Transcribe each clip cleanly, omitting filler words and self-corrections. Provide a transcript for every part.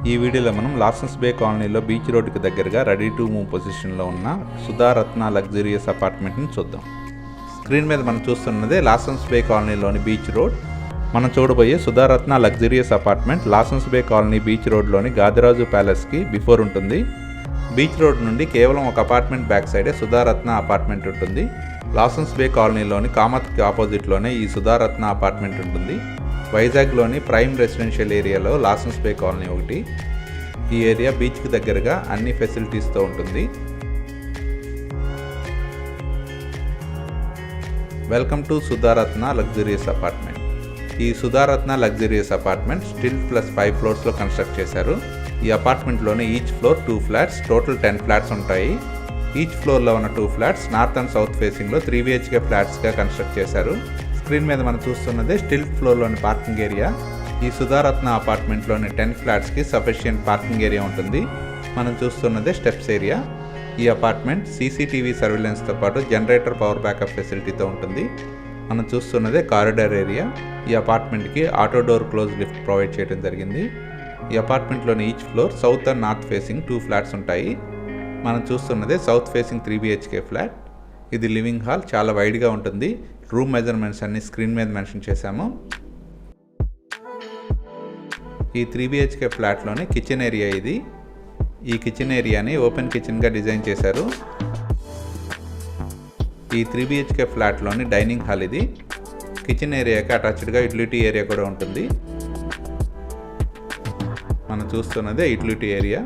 ఈ వీడియోలో మనం లాసన్స్ బే కాలనీలో బీచ్ రోడ్డుకి దగ్గరగా రెడీ టు మూవ్ పొజిషన్లో ఉన్న సుధారత్న లగ్జరియస్ అపార్ట్మెంట్ని చూద్దాం. స్క్రీన్ మీద మనం చూస్తున్నదే లాసన్స్ బే కాలనీలోని బీచ్ రోడ్. మనం చూడబోయే సుధారత్న luxurious apartment Lawsons Bay colony beach రోడ్లోని గాదిరాజు ప్యాలెస్కి బిఫోర్ ఉంటుంది. బీచ్ రోడ్ నుండి కేవలం ఒక అపార్ట్మెంట్ బ్యాక్ సైడే సుధారత్న అపార్ట్మెంట్ ఉంటుంది. లాసన్స్ బే కాలనీలోని కామత్కి ఆపోజిట్లోనే ఈ సుధారత్న అపార్ట్మెంట్ ఉంటుంది. వైజాగ్లోని ప్రైమ్ రెసిడెన్షియల్ ఏరియాలో లాసన్స్ బే కాలనీ ఒకటి. ఈ ఏరియా బీచ్కి దగ్గరగా అన్ని ఫెసిలిటీస్తో ఉంటుంది. Welcome to Sudharatna luxurious apartment. ఈ Sudharatna luxurious apartment stilt plus 5 ఫ్లోర్స్లో కన్స్ట్రక్ట్ చేశారు. ఈ అపార్ట్మెంట్లోని each floor 2 flats, total 10 flats ఉంటాయి. ఈచ్ ఫ్లోర్లో ఉన్న 2 ఫ్లాట్స్ నార్త్ అండ్ సౌత్ ఫేసింగ్లో 3 BHK ఫ్లాట్స్గా కన్స్ట్రక్ట్ చేశారు. స్క్రీన్ మీద మనం చూస్తున్నదే స్టిల్ ఫ్లోర్లోని పార్కింగ్ ఏరియా. ఈ సుధారత్న అపార్ట్మెంట్లోని 10 ఫ్లాట్స్కి సఫిషియెంట్ పార్కింగ్ ఏరియా ఉంటుంది. మనం చూస్తున్నదే స్టెప్స్ ఏరియా. ఈ అపార్ట్మెంట్ CCTV సర్వేలెన్స్తో పాటు జనరేటర్ పవర్ బ్యాకప్ ఫెసిలిటీతో ఉంటుంది. మనం చూస్తున్నదే కారిడార్ ఏరియా. ఈ అపార్ట్మెంట్కి auto door close lift provide చేయడం జరిగింది. ఈ అపార్ట్మెంట్లోని each floor south and north facing 2 flats ఉంటాయి. మనం చూస్తున్నదే సౌత్ ఫేసింగ్ 3 BHK ఫ్లాట్. ఇది లివింగ్ హాల్, చాలా వైడ్గా ఉంటుంది. రూమ్ మెజర్మెంట్స్ అన్ని స్క్రీన్ మీద మెన్షన్ చేశాము. ఈ 3 BHK ఫ్లాట్లోని కిచెన్ ఏరియా ఇది. ఈ కిచెన్ ఏరియాని ఓపెన్ కిచెన్గా డిజైన్ చేశారు. ఈ 3 BHK ఫ్లాట్లోని డైనింగ్ హాల్ ఇది. కిచెన్ ఏరియాకి అటాచ్డ్గా యూటిలిటీ ఏరియా కూడా ఉంటుంది. మనం చూస్తున్నదే యూటిలిటీ ఏరియా.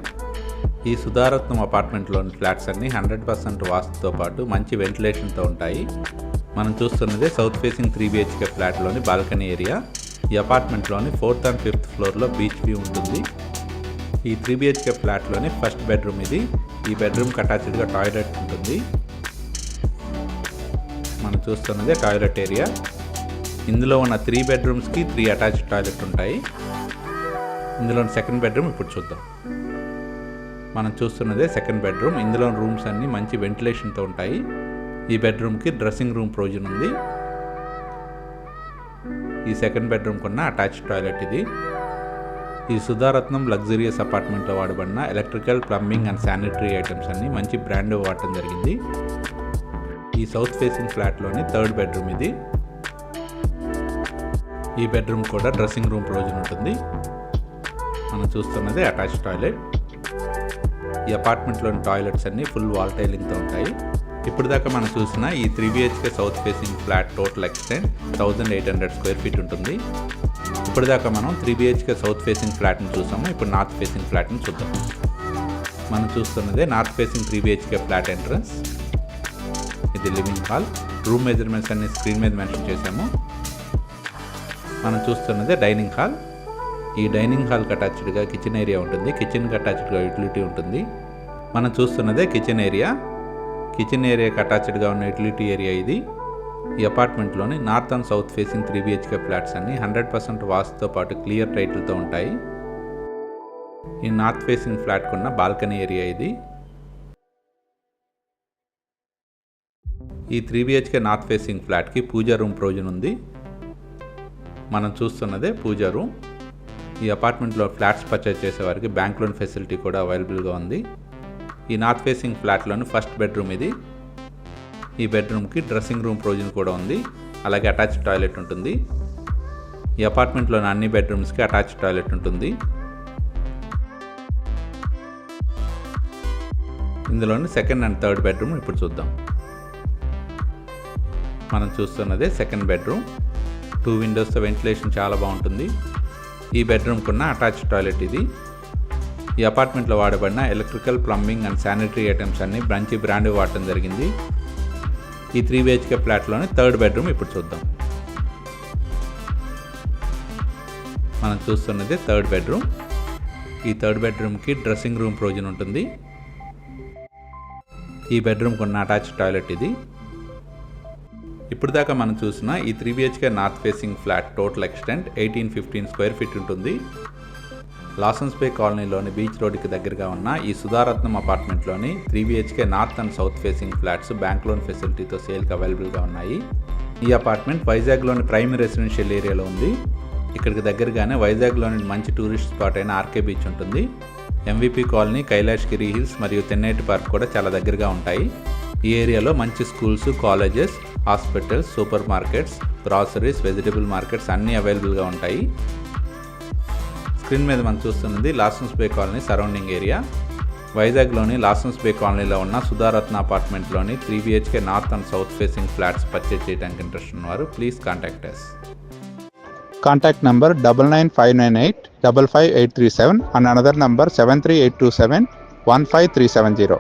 ఈ సుధారత్నం అపార్ట్మెంట్లోని ఫ్లాట్స్ అన్ని 100% వాస్తుతో పాటు మంచి వెంటిలేషన్తో ఉంటాయి. మనం చూస్తున్నదే సౌత్ ఫేసింగ్ 3 BHK ఫ్లాట్లోని బాల్కనీ ఏరియా. ఈ అపార్ట్మెంట్లోని 4th and 5th ఫ్లోర్లో బీచ్ వ్యూ ఉంటుంది. ఈ 3 BHK ఫ్లాట్లోని ఫస్ట్ బెడ్రూమ్ ఇది. ఈ బెడ్రూమ్కి అటాచ్డ్గా టాయిలెట్ ఉంటుంది. మనం చూస్తున్నదే టాయిలెట్ ఏరియా. ఇందులో ఉన్న 3 బెడ్రూమ్స్కి 3 అటాచ్డ్ టాయిలెట్ ఉంటాయి. ఇందులోని సెకండ్ బెడ్రూమ్ ఇప్పుడు చూద్దాం. మనం చూస్తున్నదే సెకండ్ బెడ్రూమ్. ఇందులో రూమ్స్ అన్నీ మంచి వెంటిలేషన్తో ఉంటాయి. ఈ బెడ్రూమ్కి డ్రెస్సింగ్ రూమ్ ప్రొవిజన్ ఉంది. ఈ సెకండ్ బెడ్రూమ్కి ఉన్న అటాచ్డ్ టాయిలెట్ ఇది. ఈ సుధారత్నం లగ్జరియస్ అపార్ట్మెంట్లో వాడబడిన electrical, plumbing and sanitary items అన్నీ మంచి బ్రాండ్ వాడటం జరిగింది. ఈ సౌత్ ఫేసింగ్ ఫ్లాట్లోని థర్డ్ బెడ్రూమ్ ఇది. ఈ బెడ్రూమ్ కూడా డ్రెస్సింగ్ రూమ్ ప్రొవిజన్ ఉంటుంది. మనం చూస్తున్నది అటాచ్డ్ టాయిలెట్. ఈ అపార్ట్మెంట్లోని టాయిలెట్స్ అన్నీ ఫుల్ వాల్ టైలింగ్తో ఉంటాయి. ఇప్పుడు దాకా మనం చూసిన ఈ 3 BHK south facing flat total extent 1800 square feet ఉంటుంది. ఇప్పుడు దాకా మనం 3 BHK సౌత్ ఫేసింగ్ ఫ్లాట్ని చూసాము. ఇప్పుడు నార్త్ ఫేసింగ్ ఫ్లాట్ని చూద్దాం. మనం చూస్తున్నదే north facing 3 BHK flat entrance. ఇది లివింగ్ హాల్. రూమ్ మెజర్మెంట్స్ అన్ని స్క్రీన్ మీద మెన్షన్ చేసాము. మనం చూస్తున్నదే డైనింగ్ హాల్. ఈ డైనింగ్ హాల్కి అటాచ్డ్గా కిచెన్ ఏరియా ఉంటుంది. కిచెన్కి అటాచ్డ్గా యూటిలిటీ ఉంటుంది. మనం చూస్తున్నదే కిచెన్ ఏరియా. కిచెన్ ఏరియాకి అటాచ్డ్గా ఉన్న యూటిలిటీ ఏరియా ఇది. ఈ అపార్ట్మెంట్లోని north and south facing 3 BHK flats అన్ని 100% వాస్తుతో పాటు క్లియర్ టైటిల్తో ఉంటాయి. ఈ నార్త్ ఫేసింగ్ ఫ్లాట్కి ఉన్న బాల్కనీ ఏరియా ఇది. ఈ 3 BHK నార్త్ ఫేసింగ్ ఫ్లాట్కి పూజా రూమ్ ప్రొవిజన్ ఉంది. మనం చూస్తున్నదే పూజా రూమ్. ఈ అపార్ట్మెంట్లో ఫ్లాట్స్ పర్చేజ్ చేసేవారికి బ్యాంక్ లోన్ ఫెసిలిటీ కూడా అవైలబుల్గా ఉంది. ఈ నార్త్ ఫేసింగ్ ఫ్లాట్లోని ఫస్ట్ బెడ్రూమ్ ఇది. ఈ బెడ్రూమ్కి డ్రెస్సింగ్ రూమ్ ప్రొవిజన్ కూడా ఉంది. అలాగే అటాచ్డ్ టాయిలెట్ ఉంటుంది. ఈ అపార్ట్మెంట్లోని అన్ని బెడ్రూమ్స్కి అటాచ్డ్ టాయిలెట్ ఉంటుంది. ఇందులోని సెకండ్ అండ్ థర్డ్ బెడ్రూమ్ ఇప్పుడు చూద్దాం. మనం చూస్తున్నదే సెకండ్ బెడ్రూమ్. 2 విండోస్తో వెంటిలేషన్ చాలా బాగుంటుంది. ఈ బెడ్రూమ్కి ఉన్న అటాచ్డ్ టాయిలెట్ ఇది. ఈ అపార్ట్మెంట్లో వాడబడిన electrical, plumbing and sanitary items అన్ని మంచి బ్రాండ్ వాడటం జరిగింది. ఈ 3 BHK ఫ్లాట్లోని థర్డ్ బెడ్రూమ్ ఇప్పుడు చూద్దాం. మనం చూస్తున్నది థర్డ్ బెడ్రూమ్. ఈ థర్డ్ బెడ్రూమ్కి డ్రెస్సింగ్ రూమ్ ప్రొవిజన్ ఉంటుంది. ఈ బెడ్రూమ్కి ఉన్న అటాచ్డ్ టాయిలెట్ ఇది. ఇప్పుడు దాకా మనం చూసిన ఈ 3 BHK north facing flat total extent 1815 square feet ఉంటుంది. లాసన్స్ బే కాలనీలోని బీచ్ రోడ్డుకి దగ్గరగా ఉన్న ఈ సుధారత్నం అపార్ట్మెంట్లోని 3 BHK north and south facing flats bank loan ఫెసిలిటీతో సేల్కి అవైలబుల్గా ఉన్నాయి. ఈ అపార్ట్మెంట్ వైజాగ్లోని ప్రైమ్ రెసిడెన్షియల్ ఏరియాలో ఉంది. ఇక్కడికి దగ్గరగానే వైజాగ్లోని మంచి టూరిస్ట్ స్పాట్ అయిన ఆర్కే బీచ్ ఉంటుంది. ఎంవిపి కాలనీ, కైలాష్గిరి హిల్స్ మరియు తెన్నేటి పార్క్ కూడా చాలా దగ్గరగా ఉంటాయి. ఈ ఏరియాలో మంచి schools, colleges, hospitals, super markets, groceries, vegetable markets అన్నీ అవైలబుల్గా ఉంటాయి. స్క్రీన్ మీద మనం చూస్తున్నది Lawsons Bay colony surrounding area. వైజాగ్లోని Lawsons బే కాలనీలో ఉన్న సుధారత్న అపార్ట్మెంట్లోని 3 BHK north and south facing flats purchase చేయడానికి ఇంట్రెస్ట్ ఉన్నవారు please contact us. Contact number 99598 55837 and another number 73827 15370.